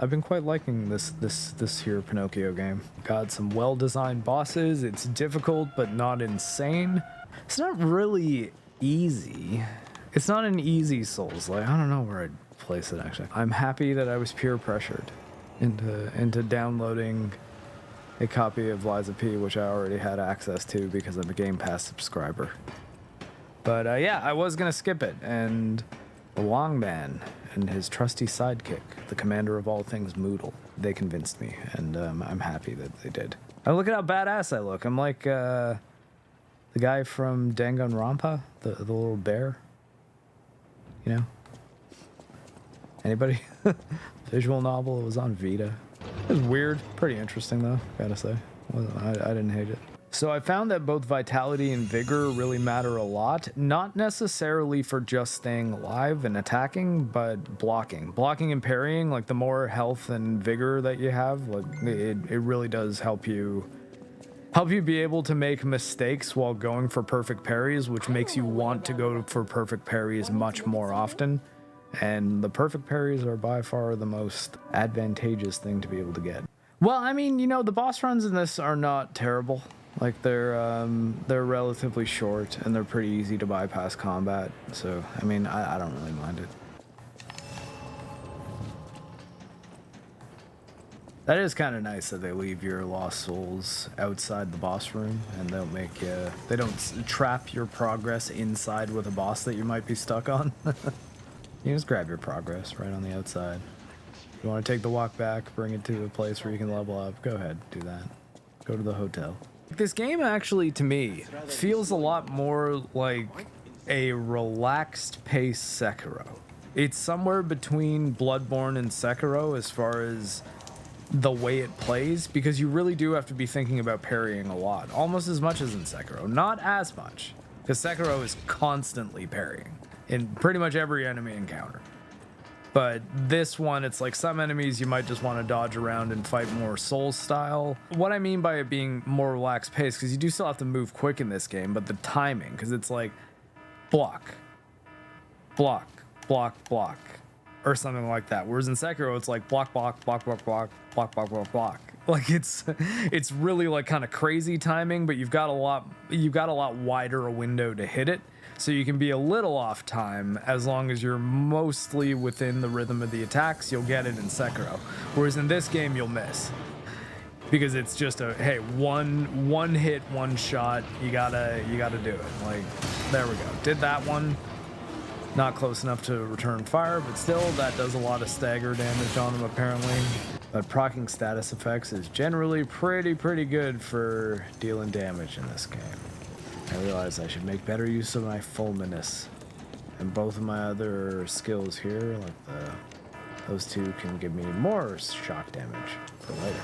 I've been quite liking this here Pinocchio game. Got some well-designed bosses. It's difficult, but not insane. It's not really easy. It's not an easy Souls. Like, I don't know where I'd place it actually. I'm happy that I was peer pressured into downloading a copy of Liza P, which I already had access to because I'm a Game Pass subscriber. But yeah, I was gonna skip it, and the Wongman and his trusty sidekick, the commander of all things Moodle, they convinced me, and I'm happy that they did. Oh, look at how badass I look. I'm like the guy from Danganronpa, the little bear. You know? Anybody? Visual novel. It was on Vita. It was weird. Pretty interesting though, gotta say. I didn't hate it. So I found that both vitality and vigor really matter a lot, not necessarily for just staying alive and attacking, but blocking. Blocking and parrying, like the more health and vigor that you have, like it really does help you be able to make mistakes while going for perfect parries, which makes you want to go for perfect parries much more often. And the perfect parries are by far the most advantageous thing to be able to get. Well, I mean, you know, the boss runs in this are not terrible. Like they're relatively short and they're pretty easy to bypass combat. So, I mean, I don't really mind it. That is kind of nice that they leave your lost souls outside the boss room and they don't trap your progress inside with a boss that you might be stuck on. You just grab your progress right on the outside. If you want to take the walk back, bring it to a place where you can level up, go ahead, do that. Go to the hotel. This game actually, to me, feels a lot more like a relaxed pace Sekiro. It's somewhere between Bloodborne and Sekiro as far as the way it plays, because you really do have to be thinking about parrying a lot, almost as much as in Sekiro. Not as much, because Sekiro is constantly parrying in pretty much every enemy encounter. But this one, it's like some enemies you might just want to dodge around and fight more Souls style. What I mean by it being more relaxed pace, because you do still have to move quick in this game, but the timing, because it's like block, block, block, block, or something like that. Whereas in Sekiro, it's like block, block, block, block, block, block, block, block, block. Like it's really like kind of crazy timing, but you've got a lot wider a window to hit it. So you can be a little off time as long as you're mostly within the rhythm of the attacks. You'll get it in Sekiro. Whereas in this game, you'll miss. Because it's just a, hey, one hit, one shot. You gotta do it. Like, there we go. Did that one. Not close enough to return fire, but still, that does a lot of stagger damage on him, apparently. But proccing status effects is generally pretty good for dealing damage in this game. I realize I should make better use of my fulminous. And both of my other skills here, like those two can give me more shock damage for later.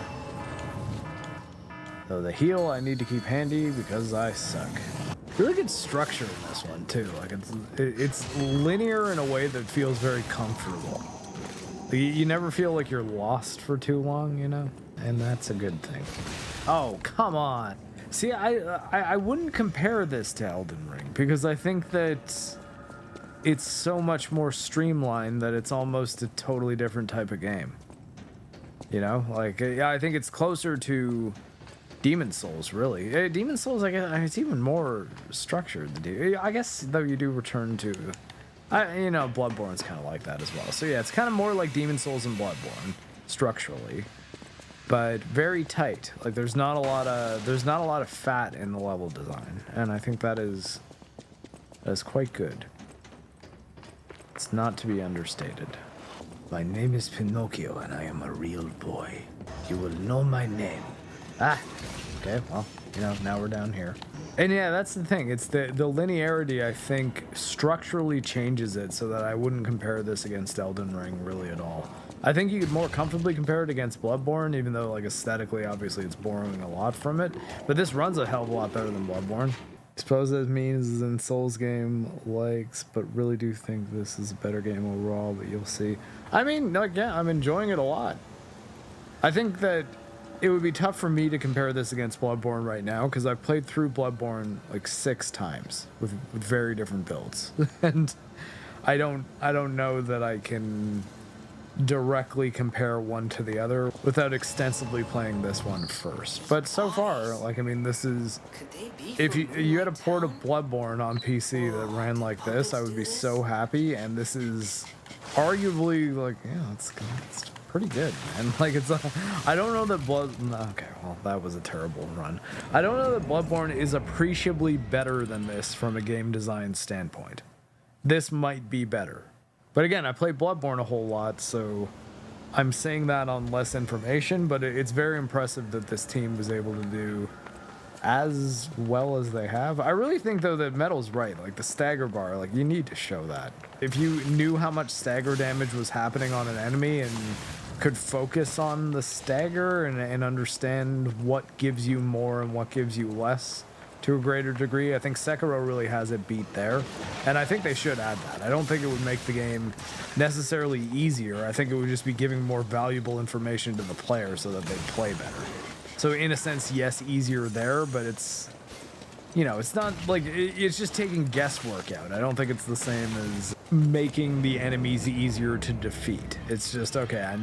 Though the heal I need to keep handy because I suck. Really good structure in this one too. Like it's linear in a way that feels very comfortable. You never feel like you're lost for too long, you know? And that's a good thing. Oh, come on. See, I wouldn't compare this to Elden Ring because I think that it's so much more streamlined that it's almost a totally different type of game. You know, like I think it's closer to Demon Souls, really. Demon Souls, I guess, it's even more structured. I guess though you do return to, you know, Bloodborne's kind of like that as well. So yeah, it's kind of more like Demon Souls and Bloodborne structurally. But very tight. Like there's not a lot of fat in the level design, and I think that is quite good. It's not to be understated. My name is Pinocchio, and I am a real boy. You will know my name. Ah, okay. Well, you know, now we're down here. And yeah, that's the thing. It's the linearity, I think, structurally changes it so that I wouldn't compare this against Elden Ring really at all. I think you could more comfortably compare it against Bloodborne, even though, like, aesthetically, obviously, it's borrowing a lot from it. But this runs a hell of a lot better than Bloodborne. I suppose that means in Souls game likes, but really do think this is a better game overall, but you'll see. I mean, like, yeah, I'm enjoying it a lot. I think that it would be tough for me to compare this against Bloodborne right now, because I've played through Bloodborne, like, 6 times with very different builds. And I don't know that I can directly compare one to the other without extensively playing this one first. But so far, like, I mean, this is, if you had a port of Bloodborne on PC that ran like this, I would be so happy. And this is arguably, like, yeah, it's pretty good, man. Like, it's I don't know that okay, well, that was a terrible run. I don't know that Bloodborne is appreciably better than this from a game design standpoint. This might be better. But again, I play Bloodborne a whole lot, so I'm saying that on less information, but it's very impressive that this team was able to do as well as they have. I really think, though, that Metal's right. Like, the stagger bar, like, you need to show that. If you knew how much stagger damage was happening on an enemy and could focus on the stagger and understand what gives you more and what gives you less to a greater degree, I think Sekiro really has it beat there, and I think they should add that. I don't think it would make the game necessarily easier. I think it would just be giving more valuable information to the player so that they play better. So in a sense, yes, easier there, but it's, you know, it's not like, it's just taking guesswork out. I don't think it's the same as making the enemies easier to defeat. It's just, okay, I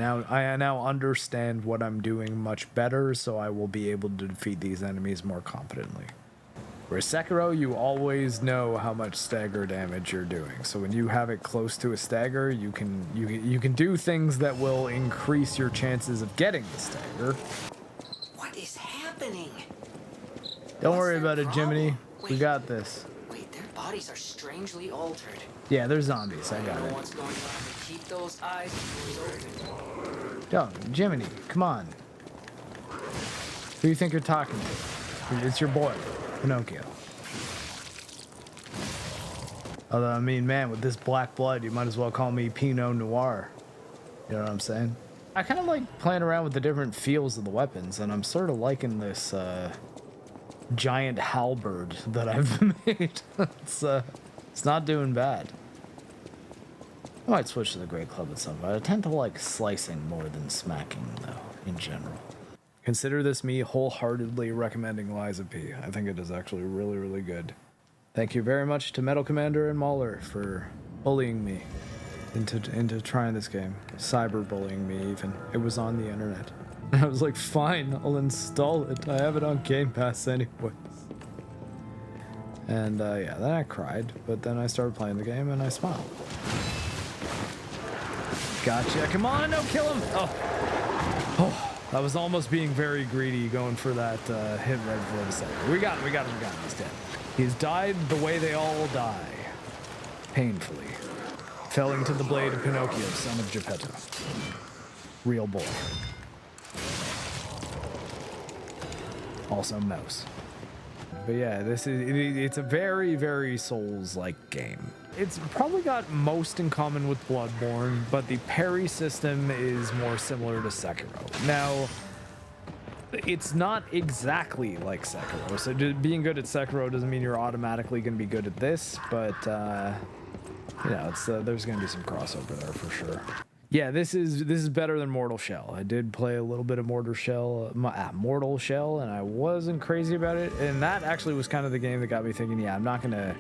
now understand what I'm doing much better, so I will be able to defeat these enemies more confidently. Whereas Sekiro, you always know how much stagger damage you're doing. So when you have it close to a stagger, you can do things that will increase your chances of getting the stagger. What is happening? Don't worry about it, Jiminy. We got this. Wait, their bodies are strangely altered. Yeah, they're zombies. I got it. What's going on? Keep those eyes open. Yo, Jiminy, come on. Who do you think you're talking to? It's your boy, Pinocchio. Although, I mean, man, with this black blood, you might as well call me Pinot Noir. You know what I'm saying? I kind of like playing around with the different feels of the weapons, and I'm sort of liking this giant halberd that I've made. It's not doing bad. I might switch to the Great Club at some point. I tend to like slicing more than smacking, though, in general. Consider this me wholeheartedly recommending Liza P. I think it is actually really, really good. Thank you very much to Metal Commander and Mauler for bullying me into trying this game. Cyberbullying me, even. It was on the internet. And I was like, fine, I'll install it. I have it on Game Pass anyways. And yeah, then I cried, but then I started playing the game and I smiled. Gotcha. Come on, no, kill him. Oh, I was almost being very greedy going for that hit right before the second. We got him. He's dead. He's died the way they all die. Painfully. Fell into the blade of Pinocchio, son of Geppetto. Real boy. Also mouse. But yeah, it's a very, very Souls-like game. It's probably got most in common with Bloodborne, but the parry system is more similar to Sekiro. Now, it's not exactly like Sekiro, so being good at Sekiro doesn't mean you're automatically going to be good at this, but you know, there's going to be some crossover there for sure. Yeah, this is better than Mortal Shell. I did play a little bit of Mortal Shell, and I wasn't crazy about it. And that actually was kind of the game that got me thinking, yeah, I'm not gonna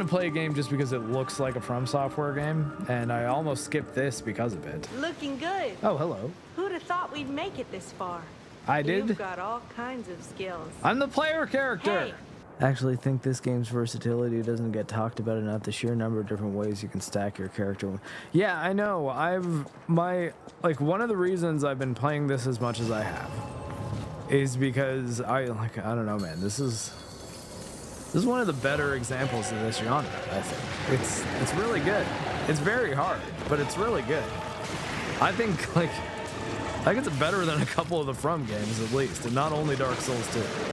play a game just because it looks like a From Software game. And I almost skipped this because of it. Looking good. Oh, hello. Who'd have thought we'd make it this far? I did. You've got all kinds of skills. I'm the player character. Hey. I actually think this game's versatility doesn't get talked about enough. The sheer number of different ways you can stack your character. Yeah, I know. One of the reasons I've been playing this as much as I have is because I don't know, man. This is one of the better examples of this genre, I think. It's really good. It's very hard, but it's really good. I think it's better than a couple of the From games at least, and not only Dark Souls 2.